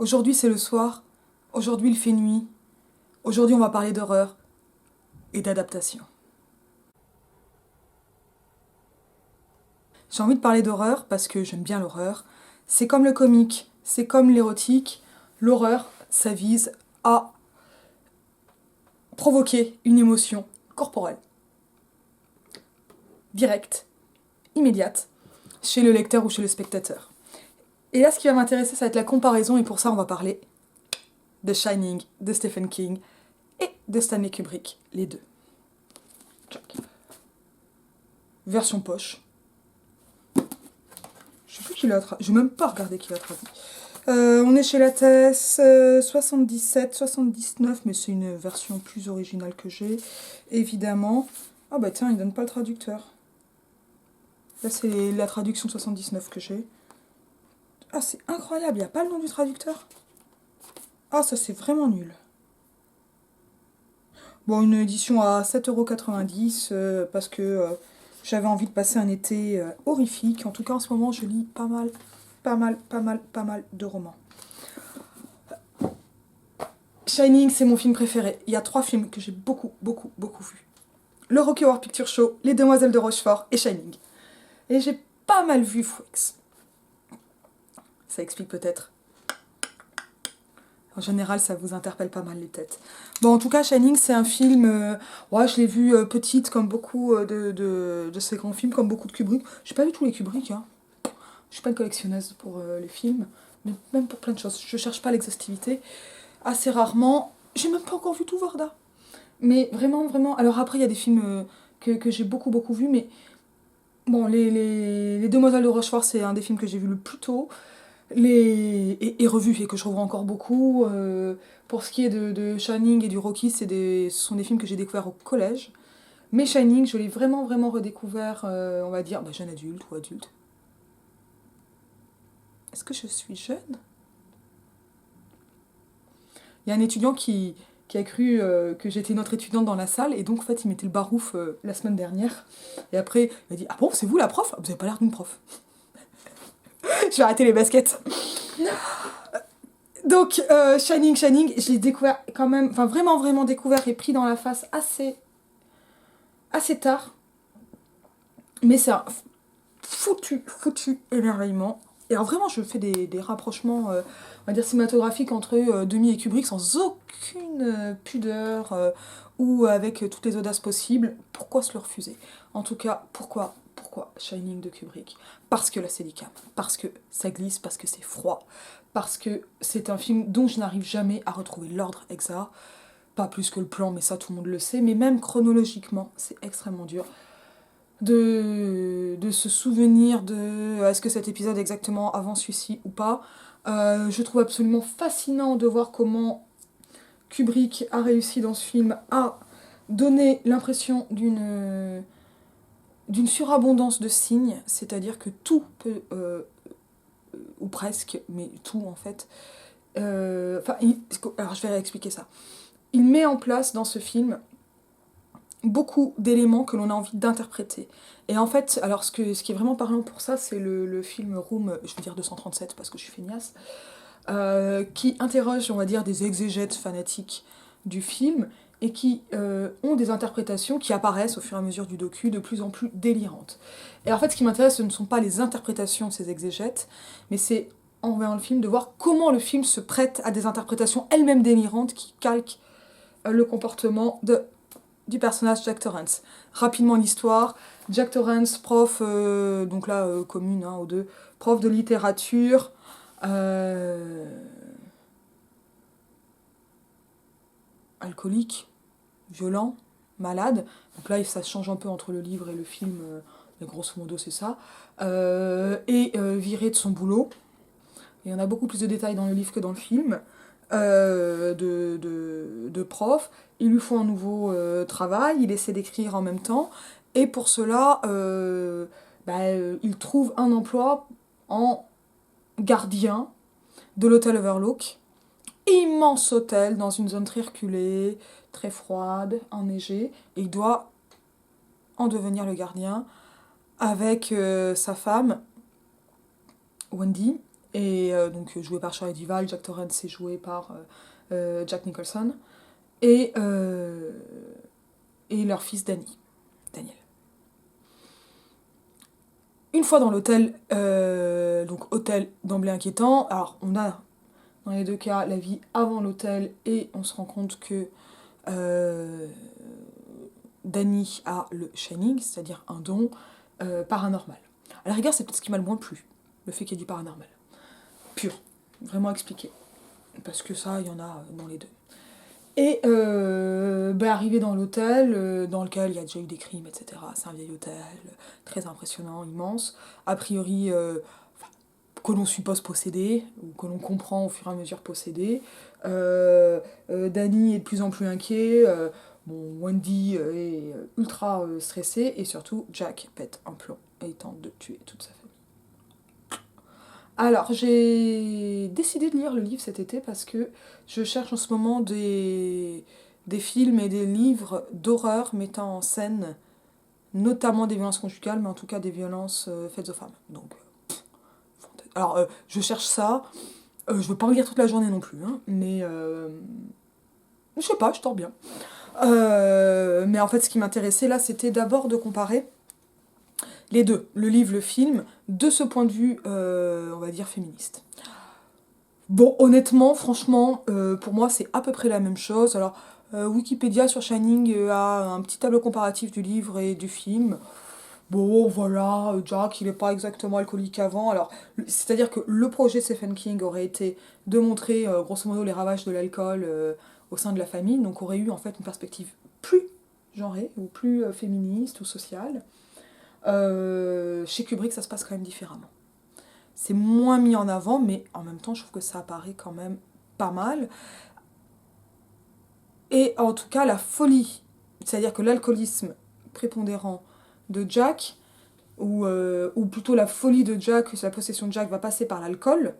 Aujourd'hui c'est le soir, aujourd'hui il fait nuit, aujourd'hui on va parler d'horreur et d'adaptation. J'ai envie de parler d'horreur parce que j'aime bien l'horreur. C'est comme le comique, c'est comme l'érotique. L'horreur, ça vise à provoquer une émotion corporelle, directe, immédiate, chez le lecteur ou chez le spectateur. Et là, ce qui va m'intéresser, ça va être la comparaison, et pour ça, on va parler de Shining, de Stephen King et de Stanley Kubrick, les deux. Version poche. Je sais plus qui l'a traduit. Je n'ai même pas regardé qui l'a traduit. On est chez Lattès, 77, 79, mais c'est une version plus originale que j'ai, évidemment. Ah bah tiens, il donne pas le traducteur. Là, c'est la traduction 79 que j'ai. Ah, c'est incroyable, il n'y a pas le nom du traducteur. Ah, ça, c'est vraiment nul. Bon, une édition à 7,90 € parce que j'avais envie de passer un été horrifique. En tout cas, en ce moment, je lis pas mal de romans. Shining, c'est mon film préféré. Il y a 3 films que j'ai beaucoup vus. Le Rocky Horror Picture Show, Les Demoiselles de Rochefort et Shining. Et j'ai pas mal vu Freaks. Ça explique peut-être. En général, ça vous interpelle pas mal les têtes. Bon, en tout cas, Shining, c'est un film... ouais, je l'ai vu petite, comme beaucoup de ces grands films, comme beaucoup de Kubrick. J'ai pas vu tous les Kubrick, hein. Je suis pas une collectionneuse pour les films, mais même pour plein de choses. Je cherche pas l'exhaustivité. Assez rarement. J'ai même pas encore vu tout Varda. Mais vraiment... Alors après, il y a des films que j'ai beaucoup vus, mais... Bon, les Demoiselles de Rochefort, c'est un des films que j'ai vu le plus tôt. Et revu, et que je revois encore beaucoup. Pour ce qui est de Shining et du Rocky, ce sont des films que j'ai découverts au collège. Mais Shining, je l'ai vraiment redécouvert, on va dire, jeune adulte ou adulte. Est-ce que je suis jeune? Il y a un étudiant qui a cru que j'étais une autre étudiante dans la salle, et donc en fait il mettait le barouf la semaine dernière. Et après, il m'a dit: ah bon, c'est vous la prof? Vous avez pas l'air d'une prof. Je vais arrêter les baskets. Donc, Shining, je l'ai découvert quand même, enfin vraiment découvert et pris dans la face assez tard. Mais c'est un foutu émerveillement. Et alors vraiment, je fais des rapprochements, on va dire, cinématographiques entre Demi et Kubrick sans aucune pudeur ou avec toutes les audaces possibles. Pourquoi se le refuser? En tout cas, pourquoi Shining de Kubrick? Parce que la Steadicam, parce que ça glisse, parce que c'est froid, parce que c'est un film dont je n'arrive jamais à retrouver l'ordre exact. Pas plus que le plan, mais ça tout le monde le sait, mais même chronologiquement, c'est extrêmement dur de se souvenir de est-ce que cet épisode est exactement avant celui-ci ou pas. Je trouve absolument fascinant de voir comment Kubrick a réussi dans ce film à donner l'impression d'une surabondance de signes, c'est-à-dire que tout peut, ou presque, mais tout en fait, alors je vais réexpliquer ça. Il met en place dans ce film beaucoup d'éléments que l'on a envie d'interpréter. Et en fait, alors ce qui est vraiment parlant pour ça, c'est le film Room, je vais dire 237 parce que je suis feignasse, qui interroge, on va dire, des exégètes fanatiques du film et qui ont des interprétations qui apparaissent au fur et à mesure du docu de plus en plus délirantes. Et en fait, ce qui m'intéresse, ce ne sont pas les interprétations de ces exégètes, mais c'est, en voyant le film, de voir comment le film se prête à des interprétations elles-mêmes délirantes qui calquent le comportement du personnage Jack Torrance. Rapidement l'histoire, Jack Torrance, prof, donc là commune aux deux, prof de littérature, alcoolique, violent, malade. Donc là ça change un peu entre le livre et le film, mais grosso modo c'est ça. Et viré de son boulot. Il y en a beaucoup plus de détails dans le livre que dans le film. De prof. Il lui faut un nouveau travail, il essaie d'écrire en même temps, et pour cela, il trouve un emploi en gardien de l'hôtel Overlook. Immense hôtel dans une zone très reculée, très froide, enneigée, et il doit en devenir le gardien avec sa femme, Wendy, et donc joué par Shelley Duvall, Jack Torrance est joué par Jack Nicholson, et, euh, et leur fils Danny, Daniel. Une fois dans l'hôtel, donc hôtel d'emblée inquiétant, alors on a dans les deux cas la vie avant l'hôtel et on se rend compte que euh, Danny a le shining, c'est-à-dire un don paranormal. À la rigueur, c'est peut-être ce qui m'a le moins plu, le fait qu'il y ait du paranormal. Pur, vraiment expliqué. Parce que ça, il y en a dans les deux. Et arrivé dans l'hôtel, dans lequel il y a déjà eu des crimes, etc. C'est un vieil hôtel, très impressionnant, immense. A priori, que l'on suppose possédé, ou que l'on comprend au fur et à mesure possédé. Danny est de plus en plus inquiet. Bon, Wendy est ultra stressée. Et surtout, Jack pète un plomb et tente de tuer toute sa famille. Alors, j'ai décidé de lire le livre cet été parce que je cherche en ce moment des films et des livres d'horreur mettant en scène notamment des violences conjugales, mais en tout cas des violences faites aux femmes. Donc, alors, je cherche ça. Je veux pas en lire toute la journée non plus, hein, mais je sais pas, je dors bien. Mais en fait, ce qui m'intéressait là, c'était d'abord de comparer les deux, le livre, le film, de ce point de vue, on va dire, féministe. Bon, honnêtement, franchement, pour moi, c'est à peu près la même chose. Alors, Wikipédia sur Shining a un petit tableau comparatif du livre et du film. Bon, voilà, Jack, il n'est pas exactement alcoolique avant. Alors, c'est-à-dire que le projet de Stephen King aurait été de montrer, grosso modo, les ravages de l'alcool au sein de la famille. Donc, aurait eu, en fait, une perspective plus genrée, ou plus féministe, ou sociale. Chez Kubrick, ça se passe quand même différemment. C'est moins mis en avant, mais en même temps, je trouve que ça apparaît quand même pas mal. Et en tout cas, la folie, c'est-à-dire que l'alcoolisme prépondérant de Jack, ou plutôt la folie de Jack, la possession de Jack va passer par l'alcool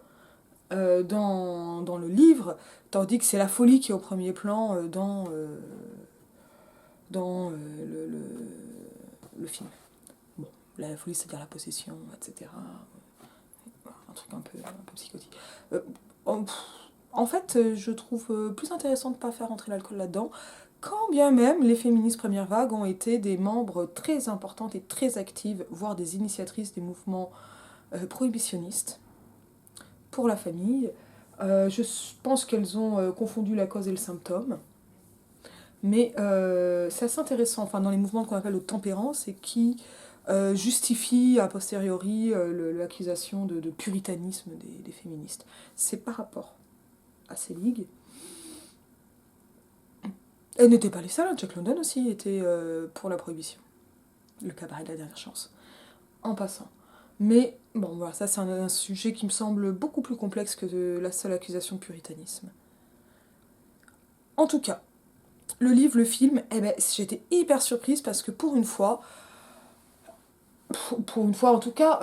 dans le livre, tandis que c'est la folie qui est au premier plan dans le film. Bon, la folie, c'est-à-dire la possession, etc. Un truc un peu psychotique. Euh, en, en fait, je trouve plus intéressant de ne pas faire entrer l'alcool là-dedans, quand bien même les féministes première vague ont été des membres très importantes et très actives, voire des initiatrices des mouvements prohibitionnistes pour la famille. Je pense qu'elles ont confondu la cause et le symptôme, mais c'est assez intéressant, enfin, dans les mouvements qu'on appelle de tempérance et qui justifient a posteriori l'accusation de puritanisme des féministes. C'est par rapport à ces ligues. Elles n'étaient pas les seules, hein. Jack London aussi était pour la prohibition. Le cabaret de la dernière chance. En passant. Mais bon, voilà, ça c'est un sujet qui me semble beaucoup plus complexe que la seule accusation de puritanisme. En tout cas, le livre, le film, eh ben, j'étais hyper surprise parce que pour une fois en tout cas,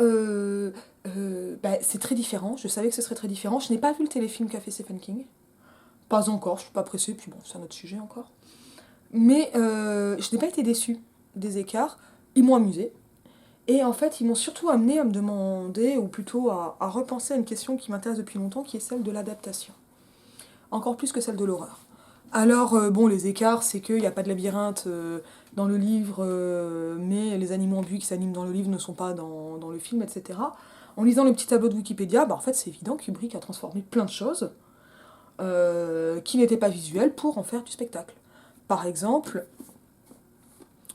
c'est très différent. Je savais que ce serait très différent. Je n'ai pas vu le téléfilm qu'a fait Stephen King. Pas encore, je suis pas pressée, puis bon, c'est un autre sujet encore. Mais je n'ai pas été déçue des écarts. Ils m'ont amusée. Et en fait, ils m'ont surtout amené à me demander, ou plutôt à repenser à une question qui m'intéresse depuis longtemps, qui est celle de l'adaptation. Encore plus que celle de l'horreur. Alors, bon, les écarts, c'est qu'il n'y a pas de labyrinthe dans le livre, mais les animaux en qui s'animent dans le livre ne sont pas dans le film, etc. En lisant le petit tableau de Wikipédia, en fait, c'est évident, Kubrick a transformé plein de choses qui n'étaient pas visuelles pour en faire du spectacle. Par exemple,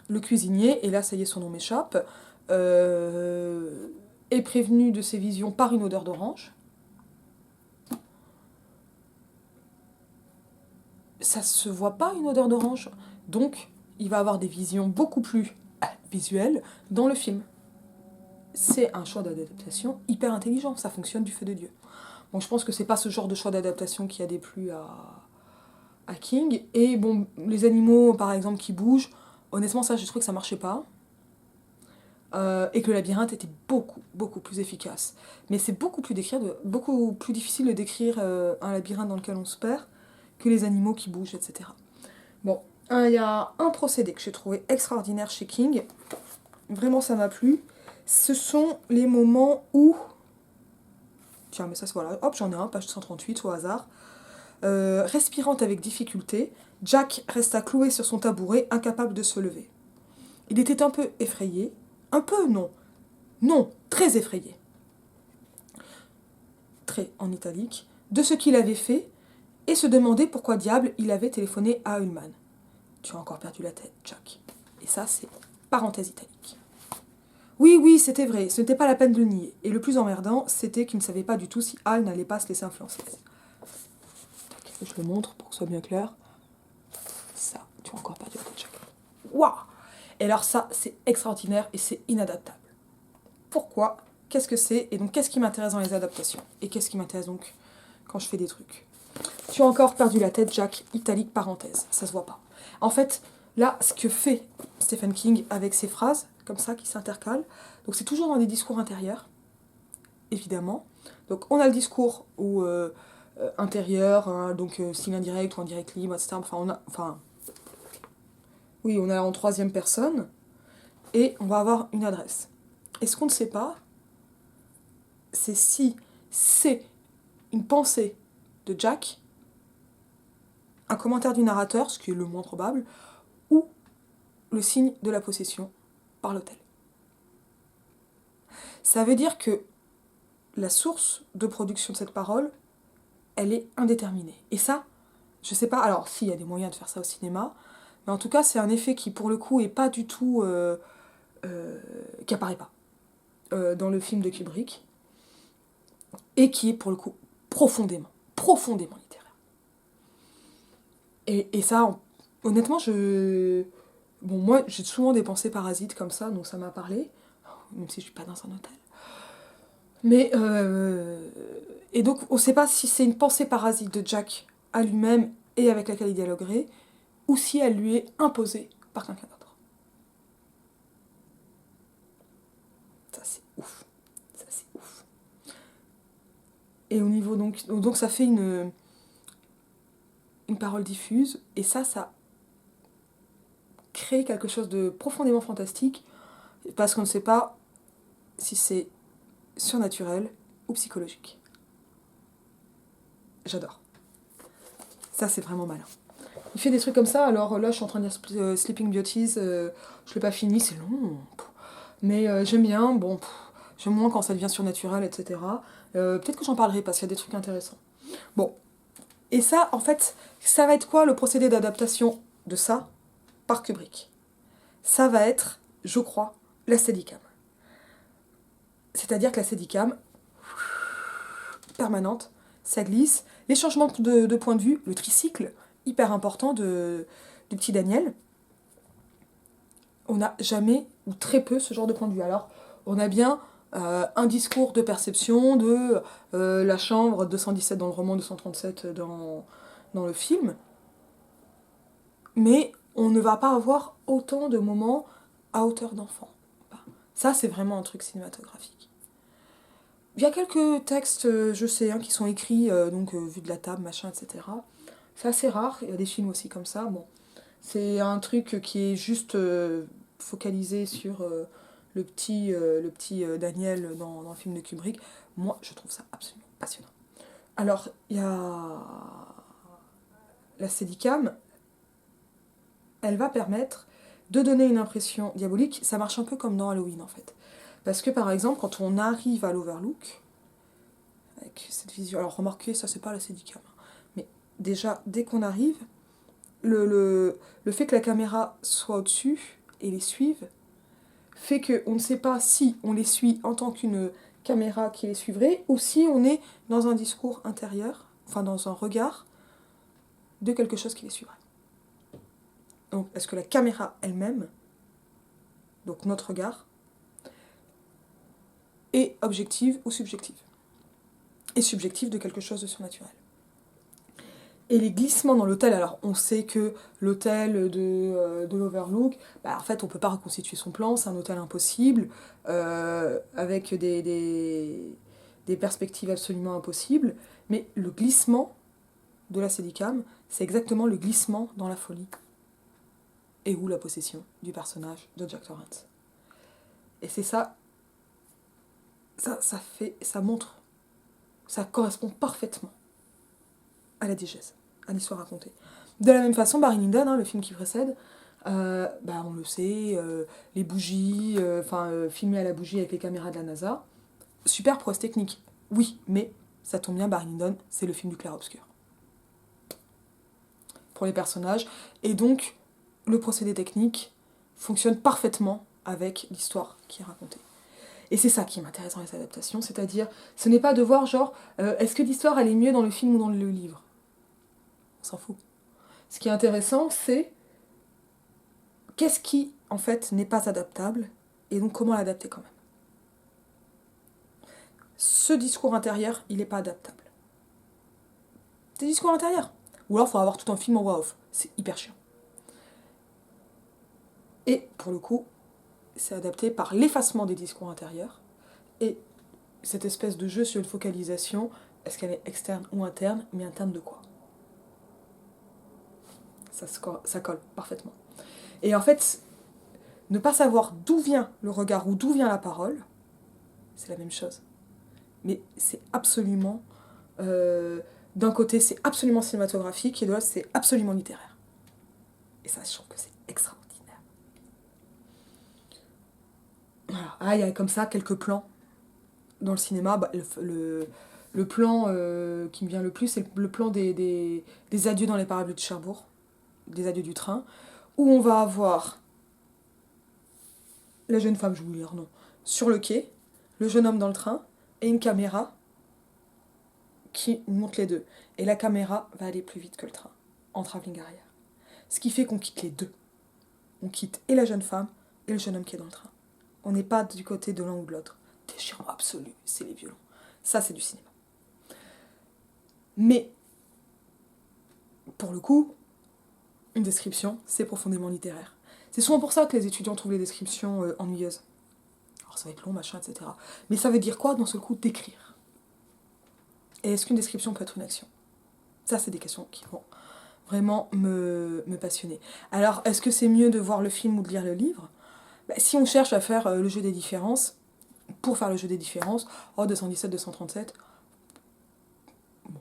le cuisinier, et là, ça y est, son nom m'échappe, est prévenu de ses visions par une odeur d'orange. Ça se voit pas une odeur d'orange. Donc, il va avoir des visions beaucoup plus visuelles dans le film. C'est un choix d'adaptation hyper intelligent, ça fonctionne du feu de Dieu. Bon, je pense que c'est pas ce genre de choix d'adaptation qui a déplu à King. Et bon, les animaux, par exemple, qui bougent, honnêtement, ça, je trouve que ça marchait pas. Et que le labyrinthe était beaucoup, beaucoup plus efficace. Mais c'est beaucoup plus difficile de décrire un labyrinthe dans lequel on se perd que les animaux qui bougent, etc. Bon, il y a un procédé que j'ai trouvé extraordinaire chez King. Vraiment, ça m'a plu. Ce sont les moments où Tiens, mais ça, voilà, hop, j'en ai un, page 138 au hasard. Respirant avec difficulté, Jack resta cloué sur son tabouret, incapable de se lever. Il était un peu effrayé. Un peu, non. Non, très effrayé. Très en italique. De ce qu'il avait fait, et se demandait pourquoi diable il avait téléphoné à Ullman. Tu as encore perdu la tête, Jack. Et ça, c'est parenthèse italique. Oui, oui, c'était vrai, ce n'était pas la peine de le nier. Et le plus emmerdant, c'était qu'il ne savait pas du tout si Al n'allait pas se laisser influencer. Je le montre pour que ce soit bien clair. Ça, tu as encore perdu la tête, Jack. Waouh! Et alors ça, c'est extraordinaire et c'est inadaptable. Pourquoi? Qu'est-ce que c'est? Et donc, qu'est-ce qui m'intéresse dans les adaptations? Et qu'est-ce qui m'intéresse donc quand je fais des trucs? Tu as encore perdu la tête, Jack, italique, parenthèse. Ça se voit pas. En fait, là, ce que fait Stephen King avec ces phrases, comme ça, qui s'intercalent, donc c'est toujours dans des discours intérieurs, évidemment. Donc, on a le discours où, intérieur, hein, donc signe indirect ou indirect libre, etc. Oui, on a en troisième personne, et on va avoir une adresse. Et ce qu'on ne sait pas, c'est si c'est une pensée de Jack, un commentaire du narrateur, ce qui est le moins probable, ou le signe de la possession par l'autel. Ça veut dire que la source de production de cette parole, elle est indéterminée. Et ça, je sais pas, alors si, il y a des moyens de faire ça au cinéma, mais en tout cas, c'est un effet qui, pour le coup, est pas du tout... qui apparaît pas dans le film de Kubrick, et qui est, pour le coup, profondément littéraire. Et ça, honnêtement, Bon, moi, j'ai souvent des pensées parasites comme ça, donc ça m'a parlé, même si je suis pas dans un hôtel. Mais, et donc, on sait pas si c'est une pensée parasite de Jack à lui-même et avec laquelle il dialoguerait, ou si elle lui est imposée par quelqu'un d'autre. Ça, c'est ouf. Ça, c'est ouf. Et au niveau, donc ça fait une parole diffuse, et ça crée quelque chose de profondément fantastique, parce qu'on ne sait pas si c'est surnaturel ou psychologique. J'adore. Ça, c'est vraiment malin. Il fait des trucs comme ça, alors là, je suis en train de lire Sleeping Beauties, je l'ai pas fini, c'est long. Mais j'aime bien, bon, j'aime moins quand ça devient surnaturel, etc. Peut-être que j'en parlerai parce qu'il y a des trucs intéressants. Bon. Et ça, en fait, ça va être quoi le procédé d'adaptation de ça par Kubrick? Ça va être, je crois, la Steadicam. C'est-à-dire que la Steadicam, permanente, ça glisse. Les changements de point de vue, le tricycle, hyper important du petit Daniel. On n'a jamais, ou très peu, ce genre de point de vue. Alors, on a bien un discours de perception de la chambre 217 dans le roman, 237 dans le film, mais on ne va pas avoir autant de moments à hauteur d'enfant. Ça, c'est vraiment un truc cinématographique. Il y a quelques textes, je sais, hein, qui sont écrits, vus de la table, machin, etc. C'est assez rare, il y a des films aussi comme ça. Bon, c'est un truc qui est juste focalisé sur le petit Daniel dans le film de Kubrick. Moi, je trouve ça absolument passionnant. Alors, il y a la Steadicam, elle va permettre de donner une impression diabolique. Ça marche un peu comme dans Halloween, en fait. Parce que, par exemple, quand on arrive à l'Overlook, avec cette vision... Alors, remarquez, ça, c'est pas la Steadicam. Mais déjà, dès qu'on arrive, le fait que la caméra soit au-dessus et les suive, fait qu'on ne sait pas si on les suit en tant qu'une caméra qui les suivrait, ou si on est dans un discours intérieur, enfin dans un regard de quelque chose qui les suivrait. Donc, est-ce que la caméra elle-même, donc notre regard, est objective ou subjective? Et subjective de quelque chose de surnaturel. Et les glissements dans l'hôtel, alors on sait que l'hôtel de l'Overlook, en fait on ne peut pas reconstituer son plan, c'est un hôtel impossible, avec des perspectives absolument impossibles, mais le glissement de la Steadicam, c'est exactement le glissement dans la folie. Et où la possession du personnage de Jack Torrance. Et c'est ça montre Ça correspond parfaitement à la diégèse, à l'histoire racontée. De la même façon, Barry Lyndon, le film qui précède, on le sait, les bougies, filmé à la bougie avec les caméras de la NASA, super prouesse technique. Oui, mais ça tombe bien, Barry Lyndon, c'est le film du clair-obscur. Pour les personnages. Et donc, le procédé technique fonctionne parfaitement avec l'histoire qui est racontée. Et c'est ça qui m'intéresse dans les adaptations, c'est-à-dire, ce n'est pas de voir genre, est-ce que l'histoire elle est mieux dans le film ou dans le livre ? On s'en fout. Ce qui est intéressant, c'est qu'est-ce qui, en fait, n'est pas adaptable, et donc comment l'adapter quand même. Ce discours intérieur, il n'est pas adaptable. C'est discours intérieur. Ou alors, il faut avoir tout un film en voix off. C'est hyper chiant. Et, pour le coup, c'est adapté par l'effacement des discours intérieurs, et cette espèce de jeu sur une focalisation, est-ce qu'elle est externe ou interne, mais interne de quoi ? Ça colle parfaitement. Et en fait, ne pas savoir d'où vient le regard ou d'où vient la parole, c'est la même chose. Mais c'est absolument... d'un côté, c'est absolument cinématographique, et de l'autre, c'est absolument littéraire. Et ça, je trouve que c'est extraordinaire. Voilà. Ah, il y a comme ça quelques plans dans le cinéma. Le plan qui me vient le plus, c'est le plan des adieux dans les parapluies de Cherbourg, des adieux du train, où on va avoir la jeune femme, je voulais dire non, sur le quai, le jeune homme dans le train, et une caméra qui monte les deux. Et la caméra va aller plus vite que le train, en travelling arrière. Ce qui fait qu'on quitte les deux. On quitte et la jeune femme, et le jeune homme qui est dans le train. On n'est pas du côté de l'un ou de l'autre. Déchirement absolu, c'est les violons. Ça, c'est du cinéma. Mais, pour le coup, une description, c'est profondément littéraire. C'est souvent pour ça que les étudiants trouvent les descriptions ennuyeuses. Alors ça va être long, machin, etc. Mais ça veut dire quoi, dans ce coup, d'écrire ? Et est-ce qu'une description peut être une action ? Ça, c'est des questions qui vont vraiment me passionner. Alors, est-ce que c'est mieux de voir le film ou de lire le livre ? Si on cherche à faire le jeu des différences, pour faire le jeu des différences, 217, 237, bon,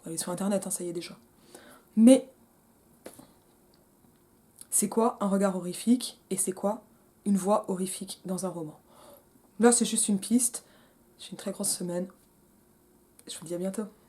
allez sur internet, ça y est déjà. Mais, c'est quoi un regard horrifique et c'est quoi une voix horrifique dans un roman ? Là, c'est juste une piste. J'ai une très grosse semaine. Je vous dis à bientôt.